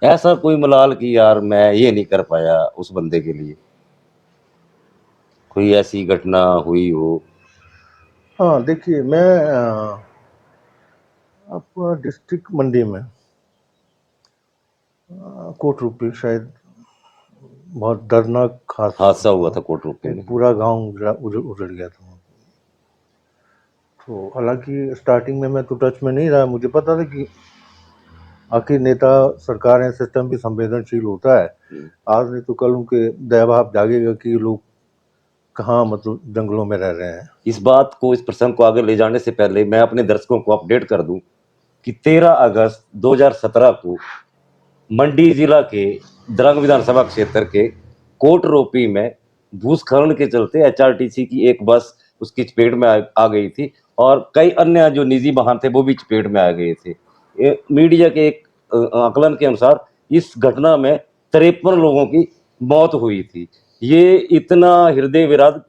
ऐसा कोई मलाल कि यार मैं ये नहीं कर पाया उस बंदे के लिए, कोई ऐसी घटना हुई हो? हाँ देखिए, मैं आपका डिस्ट्रिक्ट मंडी में कोट रूपी शायद बहुत दर्दनाक हादसा हादसा हुआ हुआ। था कोट रोके एक में। पूरा गांव उजड़ गया था। तो हालांकि स्टार्टिंग में मैं तो टच में नहीं रहा, मुझे पता था कि आखिर नेता सरकार है, सिस्टम भी संवेदनशील होता है। आज नहीं तो कल उनके दयाभाव जागेगा कि लोग कहाँ मतलब जंगलों में रह रहे हैं। इस बात को, इस प्रसंग को आगे ले जाने से पहले मैं अपने दर्शकों को अपडेट कर दूं कि 13 अगस्त 2017 को मंडी जिला के द्रंग विधानसभा क्षेत्र के कोटरोपी में भूस्खलन के चलते एचआरटीसी की एक बस उसकी चपेट में आ गई थी, और कई अन्य जो निजी वाहन थे वो भी चपेट में आ गए थे। मीडिया के एक आकलन के अनुसार इस घटना में 53 लोगों की मौत हुई थी। ये इतना हृदय विदारक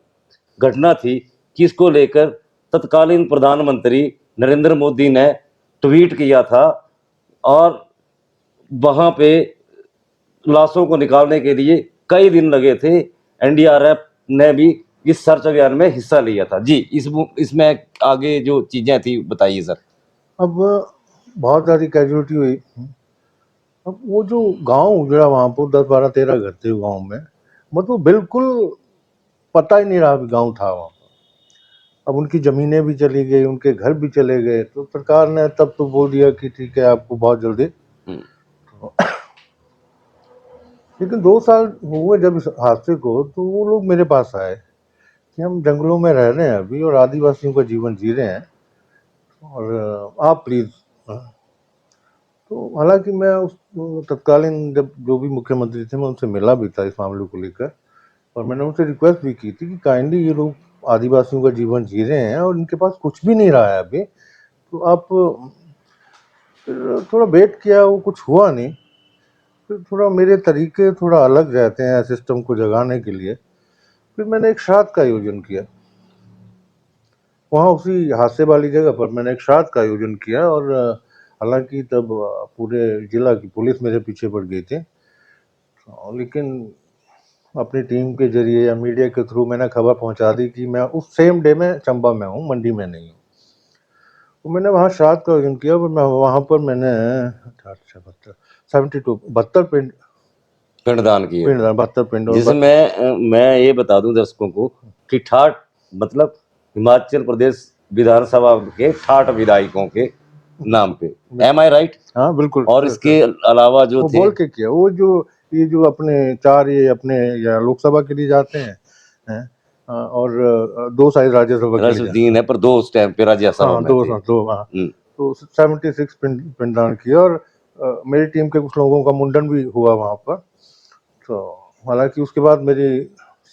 घटना थी कि इसको लेकर तत्कालीन प्रधानमंत्री नरेंद्र मोदी ने ट्वीट किया था, और वहां पे लाशों को निकालने के लिए कई दिन लगे थे। एनडीआरएफ ने भी इस सर्च अभियान में हिस्सा लिया था। जी, इसमें आगे जो चीजें थी बताइए सर। अब बहुत सारी कैजुअलिटी हुई। अब वो जो गांव उजड़ा, वहां पर 10 12 13 घर थे गांव में, मतलब बिल्कुल पता ही नहीं रहा कि गांव था वहां पर। अब उनकी जमीनें भी चली गई, उनके घर भी चले गए, तो सरकार ने तब तो बोल दिया कि ठीक है आपको बहुत जल्दी। लेकिन 2 साल हुए जब इस हादसे को, तो वो लोग मेरे पास आए कि हम जंगलों में रह रहे हैं अभी और आदिवासियों का जीवन जी रहे हैं, और आप प्लीज। तो हालांकि मैं उस तत्कालीन जब जो भी मुख्यमंत्री थे, मैं उनसे मिला भी था इस मामले को लेकर, और मैंने उनसे रिक्वेस्ट भी की थी कि काइंडली ये लोग आदिवासियों का जीवन जी रहे हैं और इनके पास कुछ भी नहीं रहा है अभी, तो आप। फिर थोड़ा वेट किया, वो कुछ हुआ नहीं। फिर थोड़ा मेरे तरीके थोड़ा अलग रहते हैं सिस्टम को जगाने के लिए। फिर मैंने एक श्राद्ध का आयोजन किया वहाँ, उसी हादसे वाली जगह पर मैंने एक श्राद्ध का आयोजन किया। और हालांकि तब पूरे जिला की पुलिस मेरे पीछे पड़ गई थी, लेकिन अपनी टीम के जरिए या मीडिया के थ्रू मैंने खबर पहुंचा दी कि मैं उस सेम डे में चंबा में हूँ, मंडी में नहीं हूँ। तो मैंने वहाँ श्राद्ध का आयोजन किया, और मैं वहाँ पर मैंने 72 72 पिंड पिंडदान किए पिंड थे। 72 पिंड और जिसे मैं ये बता दूं दर्शकों को कि ठाठ मतलब हिमाचल प्रदेश विधानसभा के ठाठ विधायकों के नाम पे। एम आई राइट? हाँ बिल्कुल। और इसके अलावा जो वो थे, बोल के किया, वो जो ये जो अपने चार ये अपने या लोकसभा के लिए जाते हैं, और 2 शायद राज्यसभा के लिए जाते रसुद्दीन हैं। है, पर दो उस टाइम पे राज्यसभा हाँ में थे। दो हाँ। तो 76 पिंडदान किया, और मेरी टीम के कुछ लोगों का मुंडन भी हुआ वहाँ पर। तो हालांकि उसके बाद मेरी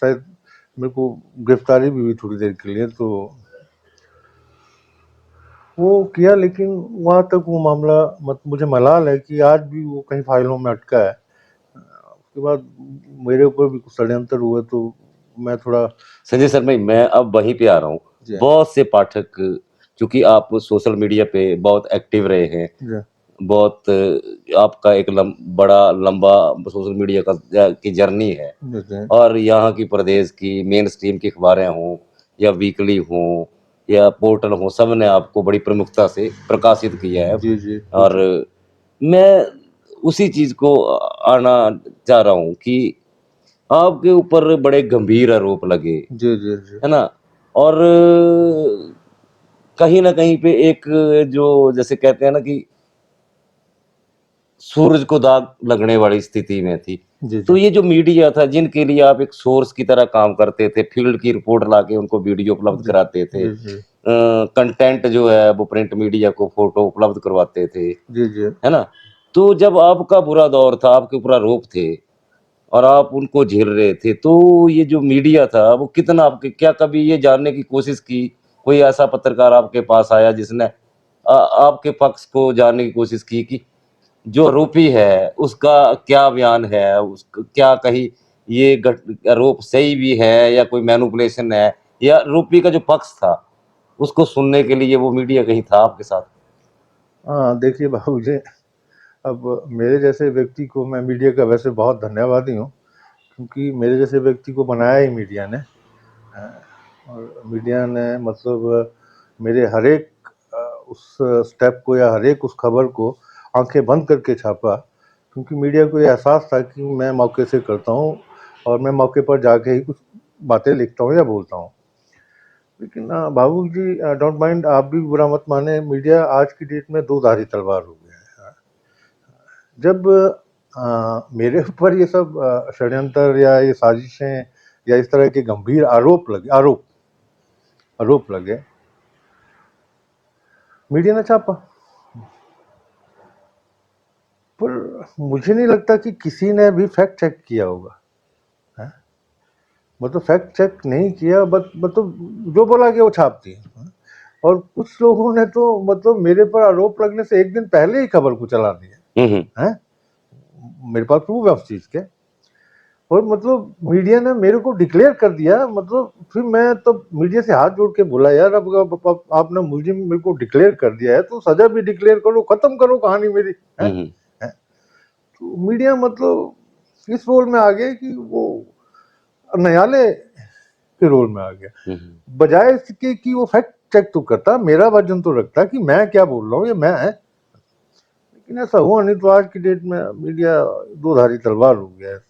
शायद मेरे को गिरफ्तारी भी हुई थोड़ी देर के लिए, तो वो किया। लेकिन वहाँ तक वो मामला, मत मुझे मलाल है कि आज भी वो कहीं फाइलों में अटका है। उसके बाद मेरे ऊपर भी कुछ षड्यंत्र हुए, तो मैं थोड़ा। संजय शर्मा जी, मैं अब वहीं पे आ रहा हूँ। जी बहुत से पाठक, क्योंकि आप सोशल मीडिया पे बहुत एक्टिव रहे हैं, जी बहुत आपका एक बड़ा लंबा सोशल मीडिया का की जर्नी है, जी जी और यहाँ की प्रदेश की मेन स्ट्रीम की अखबारें हों या वीकली हों या पोर्टल हों, सब ने आपको बड़ी प्रमुखता से प्रकाशित किया है। जी जी और मैं उसी चीज को आना चाह रहा हूँ कि आपके ऊपर बड़े गंभीर आरोप लगे, जी जी जी है ना? और कहीं ना कहीं पे एक, जो जैसे कहते हैं ना कि सूरज को दाग लगने वाली स्थिति में थी। जी तो जी ये जो मीडिया था, जिनके लिए आप एक सोर्स की तरह काम करते थे, फील्ड की रिपोर्ट लाके उनको वीडियो उपलब्ध जी कराते थे, जी जी कंटेंट जो है वो प्रिंट मीडिया को फोटो उपलब्ध करवाते थे, जी जी है ना? तो जब आपका बुरा दौर था, आपके ऊपर आरोप थे और आप उनको झेल रहे थे, तो ये जो मीडिया था वो कितना आपके, क्या कभी ये जानने की कोशिश की, कोई ऐसा पत्रकार आपके पास आया जिसने आपके पक्ष को जानने की कोशिश की कि जो आरोपी है उसका क्या बयान है, उसका क्या, कहीं ये आरोप सही भी है या कोई मैनिपुलेशन है, या आरोपी का जो पक्ष था उसको सुनने के लिए वो मीडिया कहीं था आपके साथ? हाँ देखिए बाबू जी, अब मेरे जैसे व्यक्ति को, मैं मीडिया का वैसे बहुत धन्यवादी हूँ, क्योंकि मेरे जैसे व्यक्ति को बनाया ही मीडिया ने। और मीडिया ने मतलब मेरे हर एक उस स्टेप को या हर एक उस खबर को आंखें बंद करके छापा, क्योंकि मीडिया को ये एहसास था कि मैं मौके से करता हूँ और मैं मौके पर जाके ही कुछ बातें लिखता हूँ या बोलता हूँ। लेकिन बाबू जी, डोंट माइंड, आप भी बुरा मत माने, मीडिया आज की डेट में दो धारी तलवार हो गया है। जब मेरे ऊपर ये सब षड्यंत्र या ये साजिशें या इस तरह के गंभीर आरोप लगे, मीडिया ने छापा। पर मुझे नहीं लगता कि किसी ने भी फैक्ट चेक किया होगा, है? मतलब फैक्ट चेक नहीं किया, बट मतलब जो बोला गया वो छाप दिया, है? और कुछ लोगों ने तो मतलब मेरे पर आरोप लगने से एक दिन पहले ही खबर को चला दिया, है? मेरे पास प्रूफ है उस चीज के। और मतलब मीडिया ने मेरे को डिक्लेयर कर दिया, मतलब फिर मैं तो मीडिया से हाथ जोड़ के बोला, यार अब आपने मुझे मेरे को डिक्लेयर कर दिया है तो सजा भी डिक्लेयर करो, खत्म करो कहानी मेरी, है? है? तो मीडिया मतलब इस रोल में आ गया कि वो न्यायालय के रोल में आ गया, बजाय इसके कि वो फैक्ट चेक तो करता, मेरा वर्जन तो रखता कि मैं क्या बोल रहा हूँ, ये मैं है। लेकिन ऐसा हुआ नहीं, तो आज की डेट में मीडिया दो धारी तलवार हो गया है।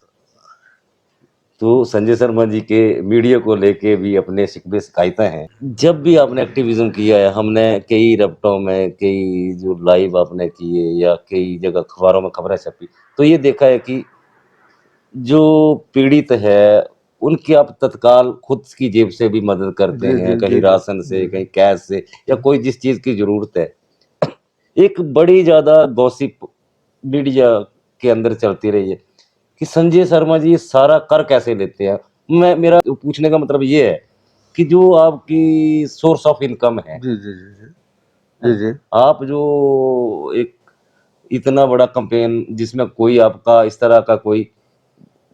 तो संजय शर्मा जी के मीडिया को लेके भी अपने शिकवे शिकायतें हैं। जब भी आपने एक्टिविज्म किया है, हमने कई रपटों में, कई जो लाइव आपने किए या कई जगह अखबारों में खबरें छपी, तो ये देखा है कि जो पीड़ित है, उनकी आप तत्काल खुद की जेब से भी मदद करते जी हैं, जी कहीं जी जी राशन से, जी कहीं कैश से या कोई जिस चीज़ की ज़रूरत है। एक बड़ी ज़्यादा गॉसिप मीडिया के अंदर चलती रही है कि संजय शर्मा जी ये सारा कर कैसे लेते हैं? मेरा पूछने का मतलब ये है कि जो आपकी सोर्स ऑफ इनकम है, जी जी जी जी जी जी आप जो एक इतना बड़ा कैंपेन जिसमें कोई आपका इस तरह का कोई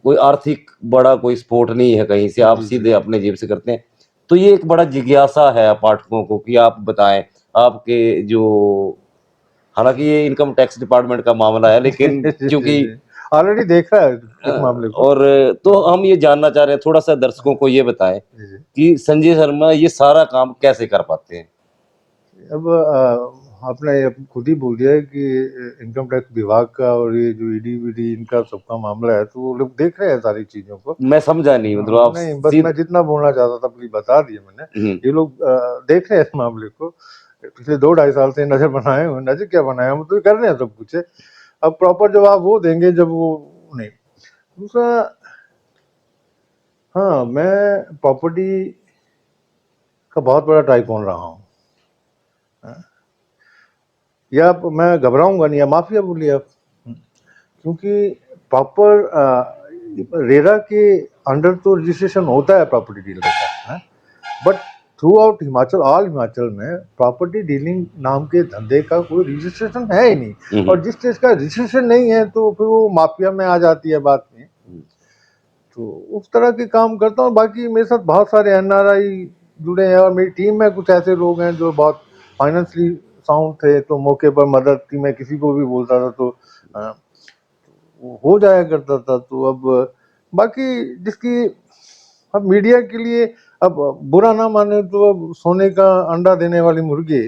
कोई आर्थिक बड़ा कोई सपोर्ट नहीं है कहीं से, आप जी जी सीधे जी अपने जेब से करते हैं। तो ये एक बड़ा जिज्ञासा है पाठकों को कि आप बताएँ, आपके जो हालाँकि ये इनकम टैक्स डिपार्टमेंट का मामला है, लेकिन जी जी चूँकि जी ऑलरेडी देखा है इस मामले को। और तो हम ये जानना चाह रहे हैं, थोड़ा-सा दर्शकों को ये बताएँ जी जी कि संजय शर्मा ये सारा काम कैसे कर पाते हैं? अब आपने ये खुद ही बोल दिया है कि इनकम टैक्स विभाग का और ये जो ईडी वीडी इनका सबका मामला है, तो वो लोग देख रहे हैं सारी चीजों को। मैं समझा नहीं, मतलब आप नहीं, बस मैं जितना बोलना चाहता था प्लीज बता दिया मैंने। हुँ, ये लोग देख रहे हैं इस मामले को, पिछले 2 ढाई साल से नजर बनाए हुए, नजर क्या बनाए, हम तो कर रहे हैं सब कुछ है। अब प्रॉपर जवाब वो देंगे जब वो, नहीं। दूसरा, हाँ, मैं प्रॉपर्टी का बहुत बड़ा टाइकून रहा हूँ, या मैं घबराऊंगा नहीं, या माफिया बोलिए आप, क्योंकि प्रॉपर रेरा के अंडर तो रजिस्ट्रेशन होता है प्रॉपर्टी डीलर का, है? But through out Himachal, all Himachal में प्रॉपर्टी डीलिंग नाम के धंधे का कोई रजिस्ट्रेशन है ही नहीं। और जिस चीज का रजिस्ट्रेशन नहीं है तो फिर वो माफिया में आ जाती है बात में। तो उस तरह के काम करता हूँ। बाकी मेरे साथ बहुत सारे एनआरआई जुड़े हैं, और मेरी टीम में कुछ ऐसे लोग हैं जो बहुत फाइनेंशियली साउंड थे, तो मौके पर मदद की, मैं किसी को भी बोलता था तो वो हो जाया करता था। तो अब बाकी जिसकी, अब मीडिया के लिए, अब बुरा ना माने तो अब सोने का अंडा देने वाली मुर्गी,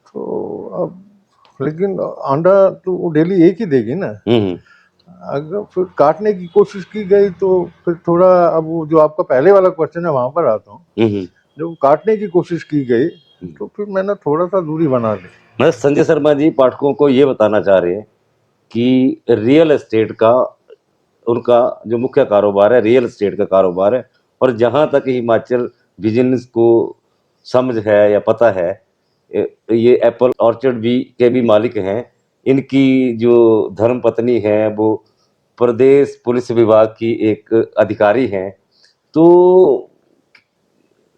तो अब लेकिन अंडा तो वो डेली एक ही देगी ना। अगर फिर काटने की कोशिश की गई तो फिर थोड़ा, अब वो जो आपका पहले वाला क्वेश्चन है वहां पर आता हूँ। जब काटने की कोशिश की गई तो फिर मैंने थोड़ा सा दूरी बना ली। मैं संजय शर्मा जी पाठकों को ये बताना चाह रहे हैं कि रियल एस्टेट का उनका जो मुख्य कारोबार है, रियल एस्टेट का कारोबार है। और जहाँ तक हिमाचल बिजनेस को समझ है या पता है, ये एप्पल ऑर्चर्ड भी के भी मालिक हैं। इनकी जो धर्मपत्नी है वो प्रदेश पुलिस विभाग की एक अधिकारी हैं। तो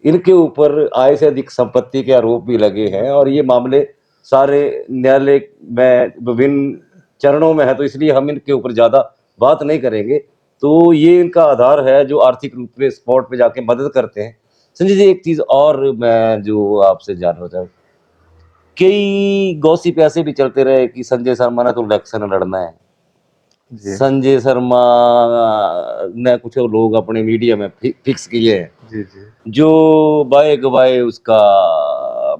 इनके ऊपर आय से अधिक संपत्ति के आरोप भी लगे हैं और ये मामले सारे न्यायालय में विभिन्न चरणों में है, तो इसलिए हम इनके ऊपर ज़्यादा बात नहीं करेंगे। तो ये इनका आधार है जो आर्थिक रूप से स्पॉट पे जाके मदद करते हैं। संजय जी, एक चीज़ और मैं जो आपसे जानना चाहूँ कई गॉसिप ऐसे भी चलते रहे कि संजय शर्मा ने तो इलेक्शन लड़ना है, जी संजय शर्मा ने कुछ लोग अपने मीडिया में फिक्स किए हैं जी जी जो बाय गवाए उसका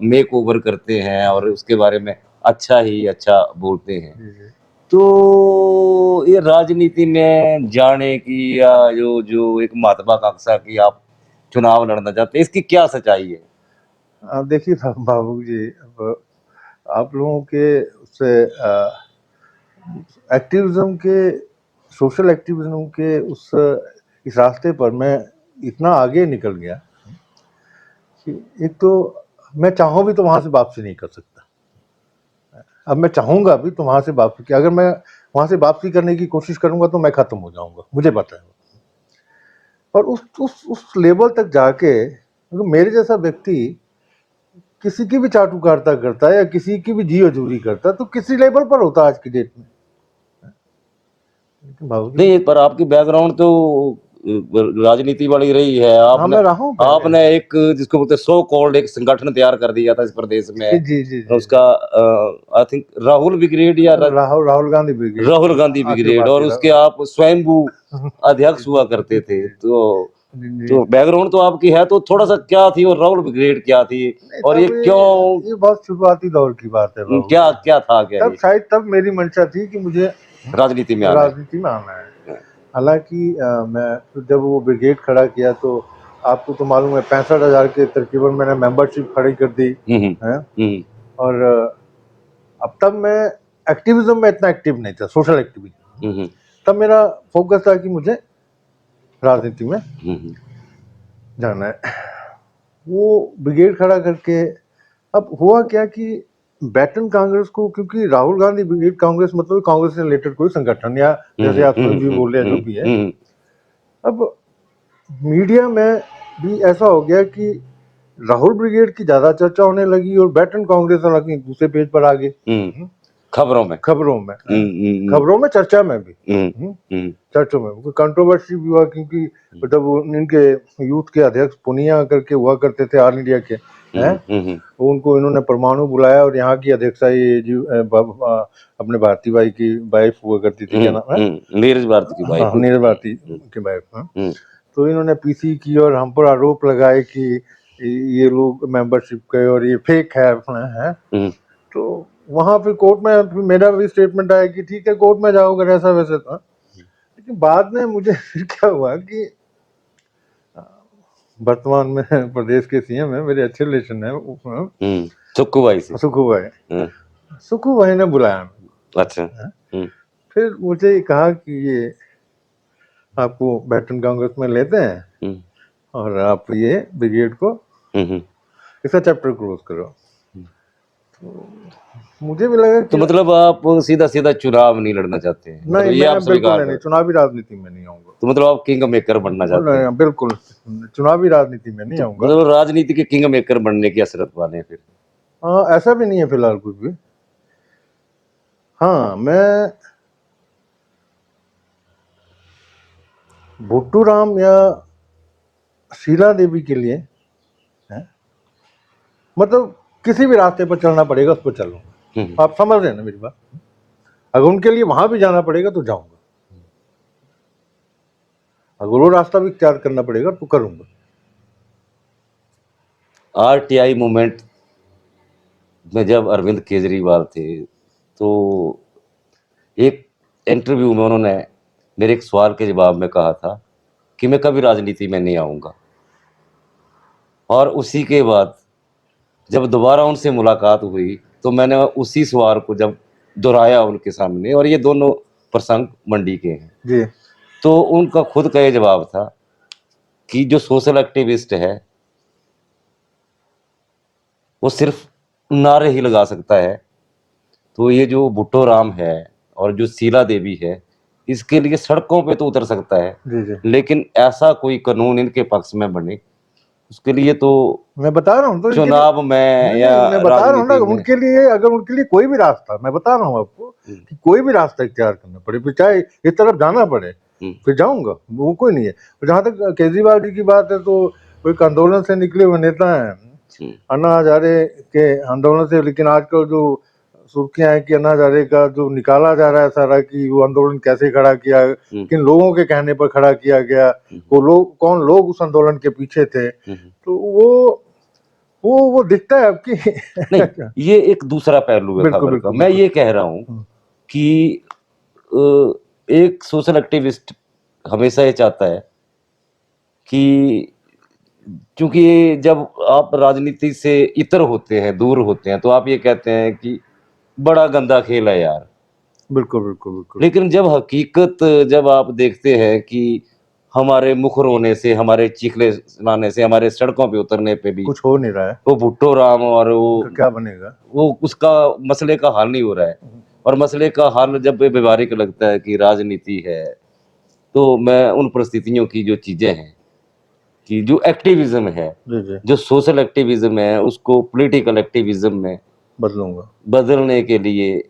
मेक ओवर करते हैं और उसके बारे में अच्छा ही अच्छा बोलते हैं। जी जी। तो ये राजनीति में जाने की या जो जो एक महत्वाकांक्षा की आप चुनाव लड़ना चाहते हैं, इसकी क्या सच्चाई है? अब देखिए बाबू जी, अब आप लोगों के उससे एक्टिविज्म के, सोशल एक्टिविज्म के उस इस रास्ते पर मैं इतना आगे निकल गया कि एक तो मैं चाहूँ भी तो वहाँ से वापसी नहीं कर सकता। अब मैं चाहूँगा भी तो वहाँ से वापसी की, अगर मैं वहाँ से वापसी करने की कोशिश करूँगा तो मैं ख़त्म हो जाऊँगा, मुझे पता है। और उस लेवल तक जाके अगर मेरे जैसा व्यक्ति किसी की भी चाटुकारिता करता है या किसी की भी जी हजूरी करता है तो किसी लेवल पर होता है आज की डेट में। लेकिन बाबू जी, नहीं, पर आपकी बैकग्राउंड तो राजनीति वाली रही है। हाँ आपने मैं रहा हूँ पहले। आपने एक जिसको बोलते हैं सो कॉल्ड एक संगठन तैयार कर दिया था इस प्रदेश में। जी जी जी जी। उसका आई थिंक राहुल ब्रिगेड या राहुल गांधी ब्रिगेड, राहुल गांधी अखिल ब्रिगेड, और भारतीय उसके आप स्वयंभू अध्यक्ष हुआ करते थे। जी जी। तो बैकग्राउंड तो आपकी है, तो थोड़ा सा क्या थी और राहुल ब्रिगेड क्या थी नहीं और ये तब क्यों, ये बहुत शुरुआती दौर की बात है बाबू क्या जी। क्या था क्या तब ये शायद तब मेरी मंशा थी कि मुझे राजनीति में आना है? राजनीति में आना है। हालांकि मैं तो जब वो ब्रिगेड खड़ा किया तो आपको तो मालूम है 65,000 के तकरीबन मैंने मेंबरशिप खड़ी कर दी है। और अब तब मैं एक्टिविज्म में इतना एक्टिव नहीं था, सोशल एक्टिविज्म। तब मेरा फोकस था कि मुझे राजनीति में जाना है। वो ब्रिगेड खड़ा करके अब हुआ क्या कि बैटन कांग्रेस को, क्योंकि राहुल गांधी ब्रिगेड कांग्रेस मतलब कांग्रेस से रिलेटेड कोई संगठन या जैसे आप स्वयं भी बोल रहे हैं जो भी है। अब मीडिया में भी ऐसा हो गया कि राहुल ब्रिगेड की ज्यादा चर्चा होने लगी और बैटन कांग्रेस हालांकि दूसरे पेज पर आ गए खबरों में खबरों में चर्चा में भी चर्चों में कंट्रोवर्सी भी हुआ क्योंकि मतलब वो इनके यूथ के अध्यक्ष पुनिया करके हुआ करते थे ऑल इंडिया के हैं। उनको इन्होंने परमाणु बुलाया और यहाँ की अध्यक्षा ये जो अपने भारती भाई की वाइफ हुआ करती थी, क्या नाम है, नीरज भारती की वाइफ। हाँ नीरज भारती की वाइफ। तो इन्होंने पीसी की और हम पर आरोप लगाए कि ये लोग मेंबरशिप के और ये फेक है तो वहां फिर कोर्ट में फिर मेरा भी स्टेटमेंट आया कि ठीक है कोर्ट में जाओ अगर ऐसा वैसे था। लेकिन बाद में मुझे फिर क्या हुआ कि वर्तमान में प्रदेश के सीएम है, मेरे अच्छे रिलेशन है सुक्खू भाई से। सुक्खू भाई ने बुलाया। अच्छा। फिर मुझे कहा कि ये आपको बैटन कांग्रेस में लेते हैं और आप ये ब्रिगेड को इसका चैप्टर क्लोज करो। तो मुझे भी लगा कि तो मतलब आप सीधा सीधा चुनाव नहीं लड़ना चाहते हैं? नहीं, मतलब ये आप मैं बिल्कुल स्वीकार नहीं, कर, चुनावी राजनीति में नहीं आऊंगा। तो मतलब आप किंग मेकर बनना चाहते हैं? बिल्कुल चुनावी राजनीति में नहीं आऊंगा। मतलब राजनीति के किंग मेकर बनने की हसरत वाले हैं फिर? हाँ ऐसा भी नहीं है फिलहाल कुछ भी। हाँ मैं भुट्टू राम या शीला देवी के लिए है? मतलब किसी भी रास्ते पर चलना पड़ेगा उस पर चलूंगा। आप समझ रहे हैं ना मेरी बात? अगर उनके लिए वहां भी जाना पड़ेगा तो जाऊंगा, अगर वो रास्ता भी इख्तियार करना पड़ेगा तो करूंगा। आरटीआई मूवमेंट में जब अरविंद केजरीवाल थे तो एक इंटरव्यू में उन्होंने मेरे एक सवाल के जवाब में कहा था कि मैं कभी राजनीति में नहीं आऊंगा, और उसी के बाद जब दोबारा उनसे मुलाकात हुई तो मैंने उसी सवाल को जब दोहराया उनके सामने, और ये दोनों प्रसंग मंडी के हैं जी। तो उनका खुद का ये जवाब था कि जो सोशल एक्टिविस्ट है वो सिर्फ नारे ही लगा सकता है। तो ये जो भुट्टो राम है और जो शीला देवी है, इसके लिए सड़कों पे तो उतर सकता है जी जी। लेकिन ऐसा कोई कानून इनके पक्ष में बने उसके लिए तो मैं बता रहा हूँ तो चुनाव में या मैं बता रहा हूँ ना, राजनीति में उनके लिए अगर उनके लिए कोई भी रास्ता, मैं बता रहा हूँ आपको कि कोई भी रास्ता इख्तियार करना पड़े, फिर चाहे इस तरफ जाना पड़े फिर जाऊंगा, वो कोई नहीं है। और जहाँ तक केजरीवाल जी की बात है तो वो एक आंदोलन से निकले हुए नेता हैं अन्ना हजारे के आंदोलन से, लेकिन आजकल जो सुर्खियां हैं कि अन्ना हजारे का जो निकाला जा रहा है सारा कि वो आंदोलन कैसे खड़ा किया, किन लोगों के कहने पर खड़ा किया गया, वो लोग कौन लोग उस आंदोलन के पीछे थे, तो वो दिखता है आपकी। नहीं, ये एक दूसरा पहलू है बिल्कुल खबर का। बिल्कुल मैं बिल्कुल। ये कह रहा हूं कि एक सोशल एक्टिविस्ट हमेशा ये चाहता है कि, क्योंकि जब आप राजनीति से इतर होते हैं, दूर होते हैं, तो आप ये कहते हैं कि बड़ा गंदा खेल है यार। बिल्कुल बिल्कुल बिल्कुल। लेकिन जब आप देखते हैं कि हमारे मुखर होने से, हमारे चीखने सुनाने से, हमारे सड़कों पे उतरने पे भी कुछ हो नहीं रहा है, वो भुट्टो राम और उनका क्या बनेगा, वो उसका मसले का हल नहीं हो रहा है। और मसले का हल जब व्यवहारिक लगता है कि राजनीति है, तो मैं उन परिस्थितियों की जो चीजें हैं कि जो एक्टिविज्म है, जी जी, जो सोशल एक्टिविज्म है, उसको पॉलिटिकल एक्टिविज्म में बदलूंगा। बदलने के लिए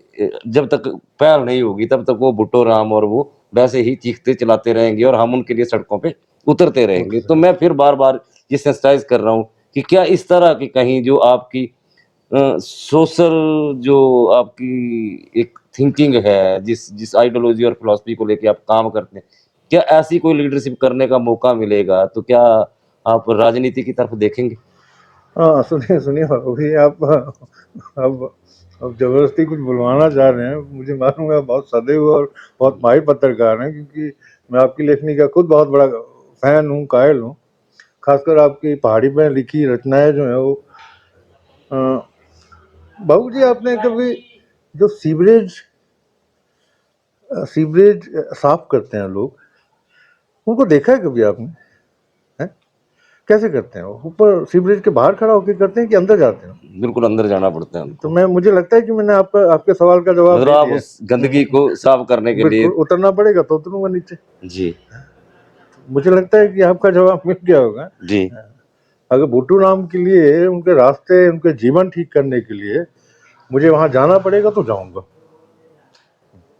जब तक पहल नहीं होगी, तब तक वो भुट्टो राम और वो वैसे ही चीखते चलाते रहेंगे और हम उनके लिए सड़कों पे उतरते रहेंगे। तो मैं फिर बार बार ये सेंसिटाइज कर रहा हूँ कि क्या इस तरह की कहीं जो आपकी सोशल, जो आपकी एक थिंकिंग है, जिस जिस आइडियोलॉजी और फिलॉसफी को लेके आप काम करते हैं, क्या ऐसी कोई लीडरशिप करने का मौका मिलेगा तो क्या आप राजनीति की तरफ देखेंगे? हाँ सुनिए सुनिए, अभी आप अब जबरदस्ती कुछ बुलवाना चाह रहे हैं, मुझे मालूम है आप बहुत सदे हुए और बहुत माहिर पत्रकार हैं, क्योंकि मैं आपकी लेखनी का खुद बहुत बड़ा फैन हूँ, कायल हूँ। खासकर आपकी पहाड़ी पर लिखी रचनाएं जो है वो, बाबू जी आपने कभी जो सीवरेज सीवरेज साफ करते हैं लोग, उनको देखा है कभी आपने? हैं? कैसे करते हैं वो? ऊपर सीवरेज के बाहर खड़ा होकर करते हैं कि अंदर जाते हैं? बिल्कुल अंदर जाना पड़ता है तो उनको। मैं मुझे लगता है कि मैंने आपके सवाल का जवाब मतलब दे आप दिया उस गंदगी को साफ करने के लिए। बिल्कुल उतरना पड़ेगा तो उतरूंगा नीचे। जी। मुझे लगता है कि आपका जवाब मिल गया होगा। जी। अगर भुट्टो राम के लिए, उनके रास्ते, उनके जीवन ठीक करने के लिए मुझे वहां जाना पड़ेगा तो जाऊंगा।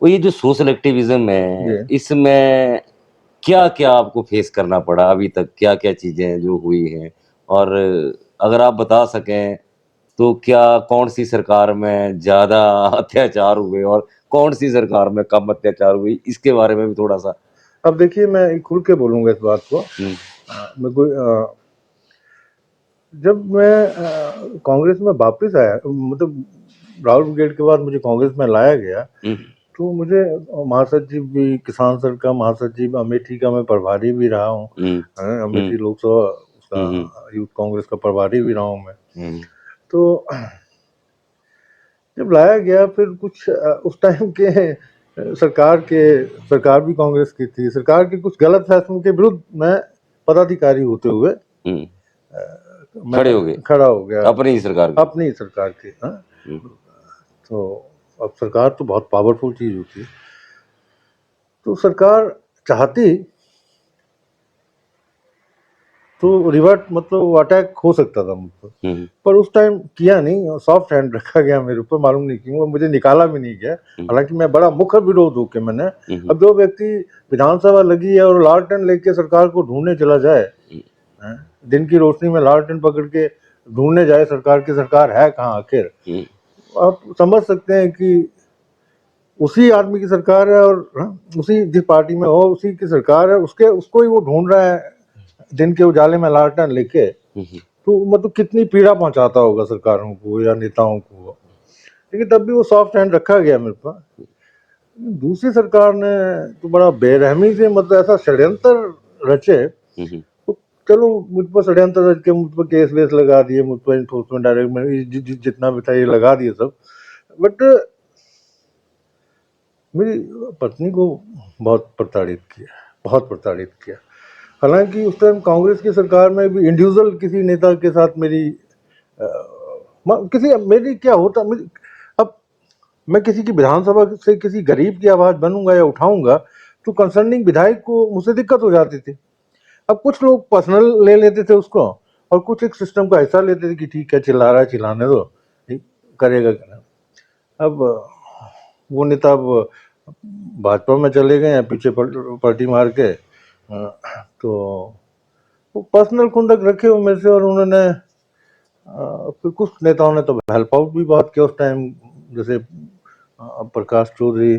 वो ये जो सोशल एक्टिविज्म है, जी, इसमें क्या क्या आपको फेस करना पड़ा अभी तक, क्या क्या चीजें जो हुई हैं, और अगर आप बता सकें तो क्या कौन सी सरकार में ज्यादा अत्याचार हुए और कौन सी सरकार में कम अत्याचार हुई, इसके बारे में भी थोड़ा सा। अब देखिए मैं खुल के बोलूंगा इस बात को। मैं कोई जब मैं कांग्रेस में वापस आया, मतलब राहुल ब्रिगेड के बाद मुझे कांग्रेस में लाया गया, तो मुझे महासचिव भी, किसान सेल का महासचिव, अमेठी का मैं प्रभारी भी रहा हूँ। अमेठी लोकसभा उसका यूथ कांग्रेस का प्रभारी भी रहा हूँ मैं। तो जब लाया गया फिर कुछ उस टाइम के सरकार भी कांग्रेस की थी, सरकार के कुछ गलत फैसलों के विरुद्ध मैं पदाधिकारी होते हुए मैं खड़ा हो गया अपनी सरकार की। तो अब सरकार तो बहुत पावरफुल चीज होती है, तो सरकार चाहती तो रिवर्ट, मतलब अटैक हो सकता था मुझ पर उस टाइम किया नहीं, सॉफ्ट हैंड रखा गया मेरे ऊपर, मालूम नहीं क्यों, मुझे निकाला भी नहीं गया। हालांकि मैं बड़ा मुखर विरोध हूँ कि मैंने, अब जो व्यक्ति विधानसभा लगी है और लालटेन लेके सरकार को ढूंढने चला जाए, दिन की रोशनी में लालटेन पकड़ के ढूंढने जाए सरकार की, सरकार है कहाँ आखिर, आप समझ सकते हैं कि उसी आदमी की सरकार है और उसी जिस पार्टी में हो उसी की सरकार है, उसको ही वो ढूंढ रहा है दिन के उजाले में लालटेन लेके, तो मतलब कितनी पीड़ा पहुंचाता होगा सरकारों को या नेताओं को। लेकिन तब भी वो सॉफ्ट हैंड रखा गया मेरे पास। दूसरी सरकार ने तो बड़ा बेरहमी से, मतलब ऐसा षड्यंत्र रचे, तो चलो मुझ पर षड्यंत्र रच के मुझ पर केस वेस लगा दिए, मुझ पर इन्फोर्समेंट डायरेक्ट जितना भी था ये लगा दिए सब, बट मेरी पत्नी को बहुत प्रताड़ित किया, बहुत प्रताड़ित किया। हालांकि उस टाइम कांग्रेस की सरकार में भी इंडिविजुअल किसी नेता के साथ मेरी क्या होता, अब मैं किसी की विधानसभा से किसी गरीब की आवाज बनूंगा या उठाऊंगा तो कंसर्निंग विधायक को मुझसे दिक्कत हो जाती थी। अब कुछ लोग पर्सनल ले लेते थे उसको, और कुछ एक सिस्टम का हिस्सा लेते थे कि ठीक है चिल्ला रहा है चिल्लाने दो, ठीक करेगा क्या। अब वो नेता अब भाजपा में चले गए हैं पीछे पलटी मार के, तो वो पर्सनल खुंदक रखे हो मेरे से, और उन्होंने फिर कुछ नेताओं ने तो हेल्प आउट भी बहुत किया उस टाइम, जैसे प्रकाश चौधरी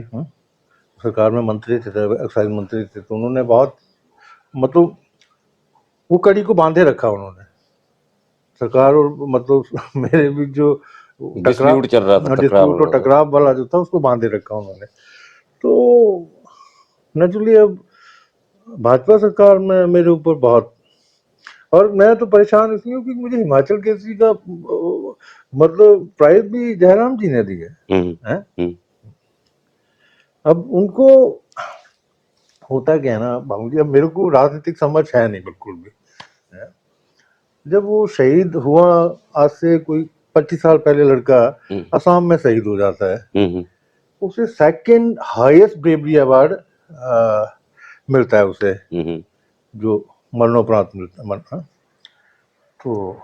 सरकार में मंत्री थे, एक्साइज मंत्री थे, तो उन्होंने बहुत मतलब वो कड़ी को बांधे रखा उन्होंने, सरकार और मतलब मेरे बीच जो डिस्प्यूट चल रहा था, टकराव डिस्प्यूट हो और रहा था। टकराव वाला जो था उसको बांधे रखा उन्होंने। तो नेचुरली अब भाजपा सरकार में मेरे ऊपर बहुत, और मैं तो परेशान इसलिए हूँ कि मुझे हिमाचल केसरी का मतलब प्राइज भी जयराम जी ने दी है। अब उनको होता क्या है ना बाबूजी, अब मेरे को राजनीतिक समझ है नहीं बिल्कुल भी है? जब वो शहीद हुआ आज से कोई 25 साल पहले, लड़का असम में शहीद हो जाता है, उसे सेकंड हाईएस्ट ब्रेवरी अवार्ड मिलता है उसे, जो मरणोपरांत मिलता है। तो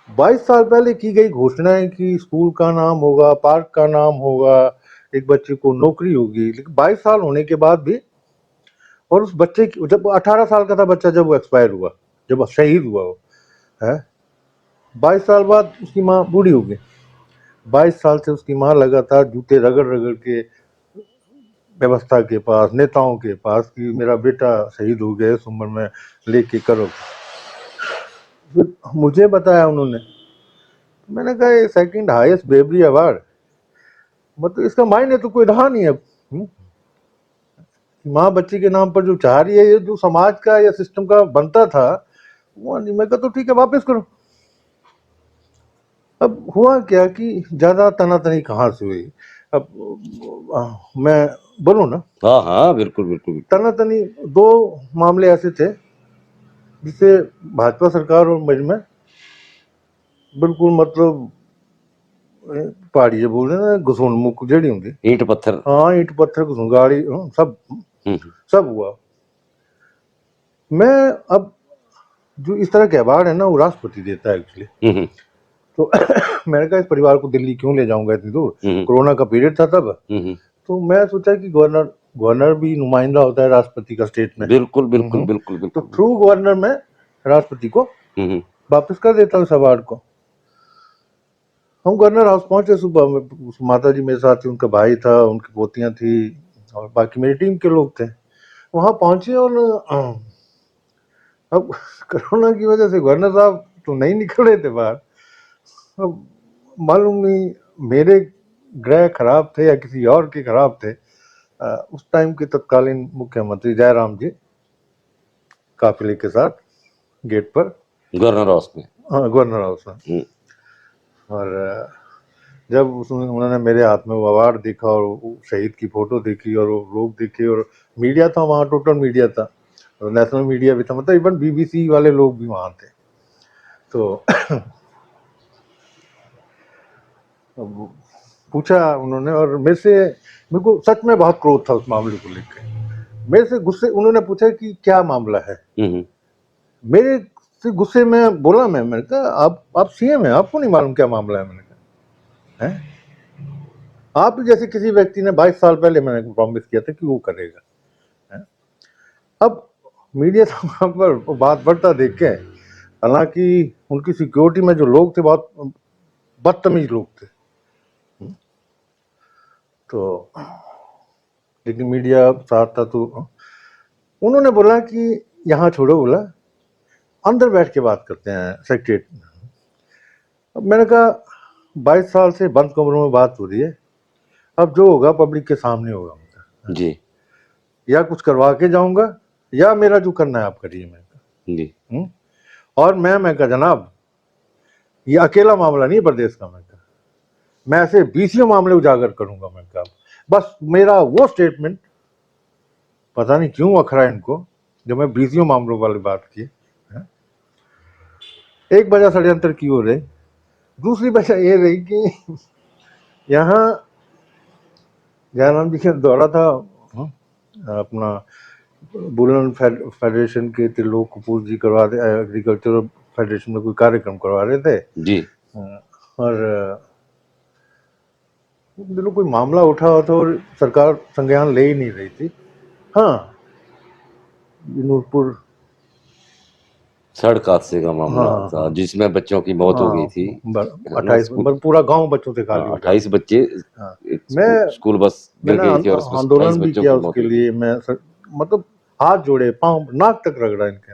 22 साल पहले की गई घोषणाएं कि स्कूल का नाम होगा, पार्क का नाम होगा, एक बच्चे को नौकरी होगी, लेकिन 22 साल होने के बाद भी, और उस बच्चे की जब 18 साल का था बच्चा जब वो एक्सपायर हुआ, जब शहीद हुआ वो है, 22 साल बाद उसकी माँ बूढ़ी हो गई। 22 साल से उसकी माँ लगातार जूते रगड़ रगड़ के व्यवस्था के पास, नेताओं के पास कि मेरा बेटा शहीद हो गया इस उम्र में, लेके करो। फिर मुझे बताया उन्होंने, मैंने कहा ये सेकंड हाईएस्ट ब्रेवरी अवार्ड, मतलब इसका मायने तो कोई रहा नहीं अब। माँ बच्चे के नाम पर जो चाह रही है, ये जो समाज का या सिस्टम का बनता था वो नहीं। मैं कहा तो ठीक है वापस करो। अब हुआ क्या कि ज्यादा तनातनी कहाँ से हुई, अब मैं बोलूँ ना, हाँ हाँ बिल्कुल बिल्कुल। तनातनी दो मामले ऐसे थे जिसे भाजपा सरकार और मुझ में बिल्कुल मतलब पहाड़ी जो बोल रहे ना घुसुनमुख जेड़ी होंगी, ईंट पत्थर। हाँ ईंट पत्थर घुसुन गाड़ी सब सब हुआ। मैं अब जो इस तरह के अवार्ड है ना वो राष्ट्रपति देता है एक्चुअली। तो मैंने कहा इस परिवार को दिल्ली क्यों ले जाऊंगा इतनी दूर, कोरोना का पीरियड था तब, तो मैं सोचा कि गवर्नर गवर्नर भी नुमाइंदा होता है राष्ट्रपति का स्टेट में। बिल्कुल बिल्कुल बिल्कुल तो बिल्कुल। थ्रू गवर्नर में राष्ट्रपति को वापस कर देता हूँ इस अवार्ड को। हम गवर्नर हाउस पहुंचे सुबह में, माता जी मेरे साथ थी, उनका भाई था, उनकी पोतियां थी और बाकी मेरी टीम के लोग थे। वहां पहुंचे और अब कोरोना की वजह से गवर्नर साहब तो नहीं निकल रहे थे बाहर। अब मालूम नहीं मेरे ग्रह खराब थे या किसी और के खराब थे। उस टाइम के तत्कालीन मुख्यमंत्री जयराम जी काफिले के साथ गेट पर, गवर्नर हाउस में, हाँ गवर्नर हाउस में, और जब उन्होंने मेरे हाथ में वो अवार्ड देखा और शहीद की फोटो देखी और वो लोग देखे, और मीडिया था वहाँ, टोटल मीडिया था, और नेशनल मीडिया भी था, मतलब इवन बीबीसी वाले लोग भी वहाँ थे। तो पूछा उन्होंने, और मेरे को सच में बहुत क्रोध था उस मामले को लेकर। मेरे से गुस्से, उन्होंने पूछा कि क्या मामला है, मेरे से गुस्से में बोला मैंने कहा आप सीएम हैं, आपको नहीं मालूम क्या मामला है। मैंने कहा है, आप जैसे किसी व्यक्ति ने 22 साल पहले मैंने प्रॉमिस किया था कि वो करेगा है? अब मीडिया था वहां पर, बात बढ़ता देख के, हालांकि उनकी सिक्योरिटी में जो लोग थे बहुत बदतमीज लोग थे, तो लेकिन मीडिया साथ था, तो उन्होंने बोला कि यहाँ छोड़ो, बोला अंदर बैठ के बात करते हैं सेक्रेटरीट में। अब मैंने कहा 22 साल से बंद कमरों में बात हो रही है, अब जो होगा पब्लिक के सामने होगा जी, या कुछ करवा के जाऊंगा या मेरा जो करना है आप करिए। मैं जी, और मैं कहा जनाब ये अकेला मामला नहीं प्रदेश का, मैं ऐसे 20 मामले उजागर करूंगा। मैं कहा बस मेरा वो स्टेटमेंट पता नहीं क्यों अखरा इनको, जो मैं 20 मामलों वाली बात की। एक वजह षड्यंत्र की हो रही, दूसरी वजह ये रही कि यहाँ जयराम जी का दौरा था, अपना बुलन फेडरेशन के त्रिलोक कपूर जी करवा रहे, एग्रीकल्चर फेडरेशन में कोई कार्यक्रम करवा रहे थे जी, और दिनों कोई मामला उठा हुआ था और सरकार संज्ञान ले ही नहीं रही थी। हाँ नूरपुर सड़क हादसे का मामला हाँ था हाँ जिसमें बच्चों की मौत हो गई हाँ, थी, है ना? 28 स्कूल, पूरा गांव बच्चों से खाली हाँ, हो जाता। 28 बच्चे, हाँ, एक मैं स्कूल बस गिर मैंने गई थी और उसमें 28 आंदोलन भी बच्चों किया की मौत उसके हुई थी। लिए। मतलब हाथ जोड़े, पांव नाक तक रगड़ा इनके।